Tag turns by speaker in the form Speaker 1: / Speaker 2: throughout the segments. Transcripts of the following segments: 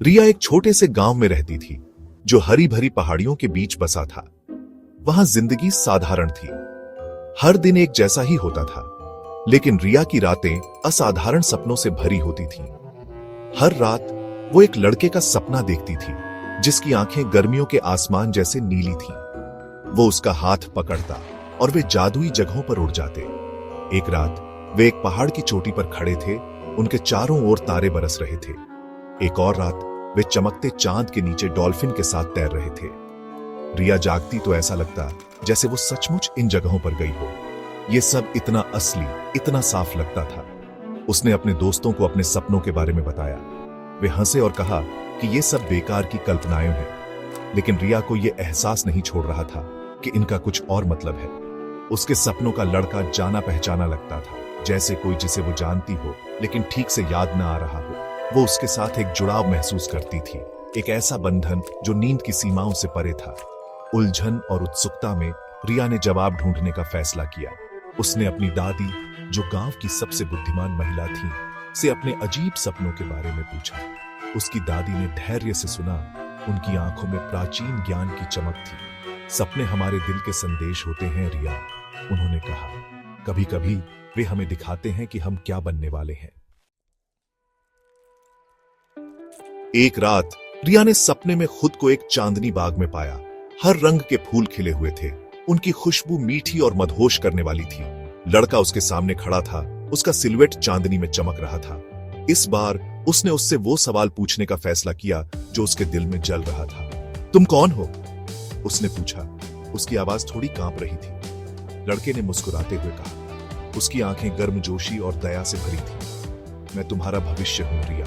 Speaker 1: रिया एक छोटे से गांव में रहती थी जो हरी भरी पहाड़ियों के बीच बसा था। वहां जिंदगी साधारण थी, हर दिन एक जैसा ही होता था, लेकिन रिया की रातें असाधारण सपनों से भरी होती थीं। हर रात वो एक लड़के का सपना देखती थी जिसकी आंखें गर्मियों के आसमान जैसे नीली थीं। वो उसका हाथ पकड़ता और वे जादुई जगहों पर उड़ जाते। एक रात वे एक पहाड़ की चोटी पर खड़े थे, उनके चारों ओर तारे बरस रहे थे। एक और रात वे चमकते चांद के नीचे डॉल्फिन के साथ तैर रहे थे। रिया जागती तो ऐसा लगता जैसे वो सचमुच इन जगहों पर गई हो। ये सब इतना असली, इतना साफ लगता था। उसने अपने दोस्तों को अपने सपनों के बारे में बताया। वे हंसे और कहा कि ये सब बेकार की कल्पनाएं हैं, लेकिन रिया को यह एहसास नहीं छोड़ रहा था कि इनका कुछ और मतलब है। उसके सपनों का लड़का जाना पहचाना लगता था, जैसे कोई जिसे वो जानती हो लेकिन ठीक से याद न आ रहा हो। वो उसके साथ एक जुड़ाव महसूस करती थी, एक ऐसा बंधन जो नींद की सीमाओं से परे था। उलझन और उत्सुकता में रिया ने जवाब ढूंढने का फैसला किया। उसने अपनी दादी, जो गांव की सबसे बुद्धिमान महिला थी, से अपने अजीब सपनों के बारे में पूछा। उसकी दादी ने धैर्य से सुना। उनकी आंखों में प्राचीन ज्ञान की चमक थी। सपने हमारे दिल के संदेश होते हैं रिया, उन्होंने कहा। कभी कभी वे हमें दिखाते हैं कि हम क्या बनने वाले हैं। एक रात रिया ने सपने में खुद को एक चांदनी बाग में पाया। हर रंग के फूल खिले हुए थे, उनकी खुशबू मीठी और मदहोश करने वाली थी। लड़का उसके सामने खड़ा था, उसका सिलुएट चांदनी में चमक रहा था। इस बार उसने उससे वो सवाल पूछने का फैसला किया जो उसके दिल में जल रहा था। तुम कौन हो? उसने पूछा। उसकी आवाज थोड़ी कांप रही थी। लड़के ने मुस्कुराते हुए कहा, उसकी आंखें गर्मजोशी और दया से भरी थी। मैं तुम्हारा भविष्य हूं रिया,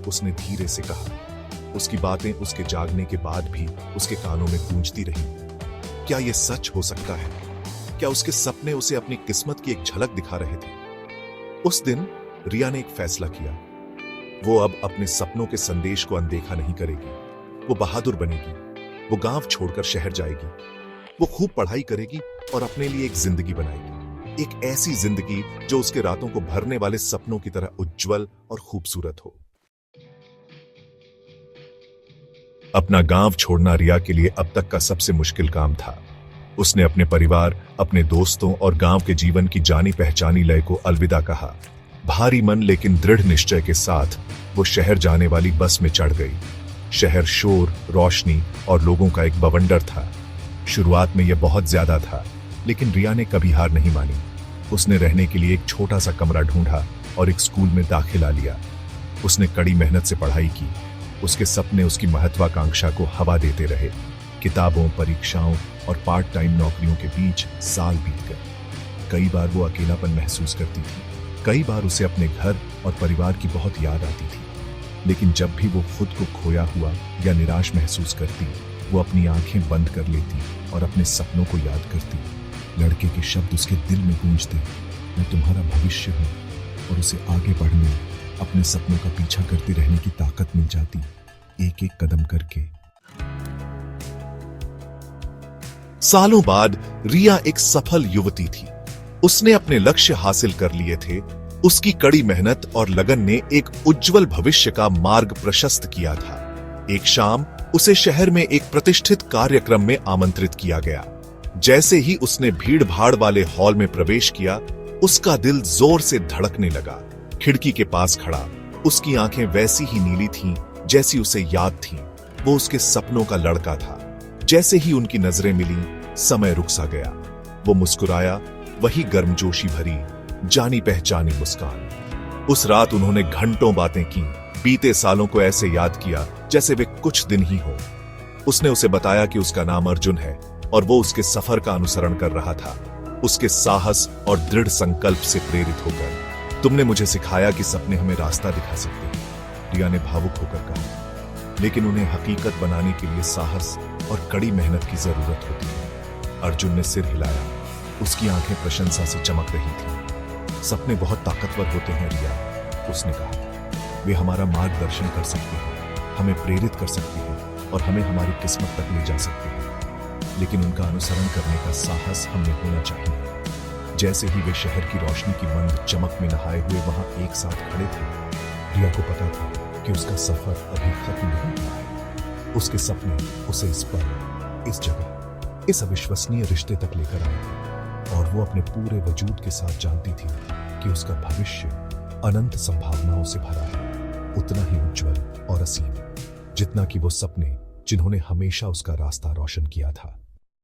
Speaker 1: उसने धीरे से कहा। उसकी बातें उसके जागने के बाद भी उसके कानों में गूंजती रही। क्या यह सच हो सकता है? क्या उसके सपने उसे अपनी किस्मत की एक झलक दिखा रहे थे? उस दिन रिया ने एक फैसला किया। वो अब अपने सपनों के संदेश को अनदेखा नहीं करेगी। वो बहादुर बनेगी, वो गांव छोड़कर शहर जाएगी, वो खूब पढ़ाई करेगी और अपने लिए एक जिंदगी बनाएगी। एक ऐसी जिंदगी जो उसके रातों को भरने वाले सपनों की तरह उज्जवल और खूबसूरत हो। अपना गांव छोड़ना रिया के लिए अब तक का सबसे मुश्किल काम था। उसने अपने परिवार, अपने दोस्तों और गांव के जीवन की जानी पहचानी लय को अलविदा कहा। भारी मन लेकिन दृढ़ निश्चय के साथ वो शहर जाने वाली बस में चढ़ गई। शहर शोर, रोशनी और लोगों का एक बवंडर था। शुरुआत में यह बहुत ज्यादा था, लेकिन रिया ने कभी हार नहीं मानी। उसने रहने के लिए एक छोटा सा कमरा ढूंढा और एक स्कूल में दाखिला लिया। उसने कड़ी मेहनत से पढ़ाई की। उसके सपने उसकी महत्वाकांक्षा को हवा देते रहे। किताबों, परीक्षाओं और पार्ट टाइम नौकरियों के बीच साल बीत गए। कई बार वो अकेलापन महसूस करती थी। कई बार उसे अपने घर और परिवार की बहुत याद आती थी। लेकिन जब भी वो खुद को खोया हुआ या निराश महसूस करती, वो अपनी आंखें बंद कर लेती और अपने सपनों को याद करती। लड़के के शब्द उसके दिल में गूंजते, मैं तुम्हारा भविष्य हूं, और उसे आगे बढ़ने, अपने सपनों का पीछा करते रहने की ताकत मिल जाती, एक एक कदम करके। सालों बाद रिया एक सफल युवती थी। उसने अपने लक्ष्य हासिल कर लिए थे। उसकी कड़ी मेहनत और लगन ने एक उज्जवल भविष्य का मार्ग प्रशस्त किया था। एक शाम उसे शहर में एक प्रतिष्ठित कार्यक्रम में आमंत्रित किया गया। जैसे ही उसने भीड़ भाड़ वाले हॉल में प्रवेश किया, उसका दिल जोर से धड़कने लगा। खिड़की के पास खड़ा, उसकी आंखें वैसी ही नीली थीं जैसी उसे याद थीं। वो उसके सपनों का लड़का था। जैसे ही उनकी नजरें मिली, समय रुक सा गया। वो मुस्कुराया, वही गर्मजोशी भरी, जानी पहचानी मुस्कान। उस रात उन्होंने घंटों बातें की, बीते सालों को ऐसे याद किया जैसे वे कुछ दिन ही हो। उसने उसे बताया कि उसका नाम अर्जुन है और वो उसके सफर का अनुसरण कर रहा था, उसके साहस और दृढ़ संकल्प से प्रेरित होकर। तुमने मुझे सिखाया कि सपने हमें रास्ता दिखा सकते हैं, रिया ने भावुक होकर कहा, लेकिन उन्हें हकीकत बनाने के लिए साहस और कड़ी मेहनत की जरूरत होती है। अर्जुन ने सिर हिलाया, उसकी आंखें प्रशंसा से चमक रही थीं। सपने बहुत ताकतवर होते हैं रिया, उसने कहा। वे हमारा मार्गदर्शन कर सकते हैं, हमें प्रेरित कर सकते हैं और हमें हमारी किस्मत तक ले जा सकते हैं। लेकिन उनका अनुसरण करने का साहस हमें होना चाहिए। जैसे ही वे शहर की रोशनी की मंद चमक में नहाए हुए वहां एक साथ खड़े थे, रिया को पता था कि उसका सफर अभी खत्म नहीं हुआ है। उसके सपने उसे इस पल, इस जगह, इस अविश्वसनीय रिश्ते तक लेकर आए थे और वो अपने पूरे वजूद के साथ जानती थी कि उसका भविष्य अनंत संभावनाओं से भरा है, उतना ही उज्जवल और असीम जितना कि वो सपने जिन्होंने हमेशा उसका रास्ता रोशन किया था।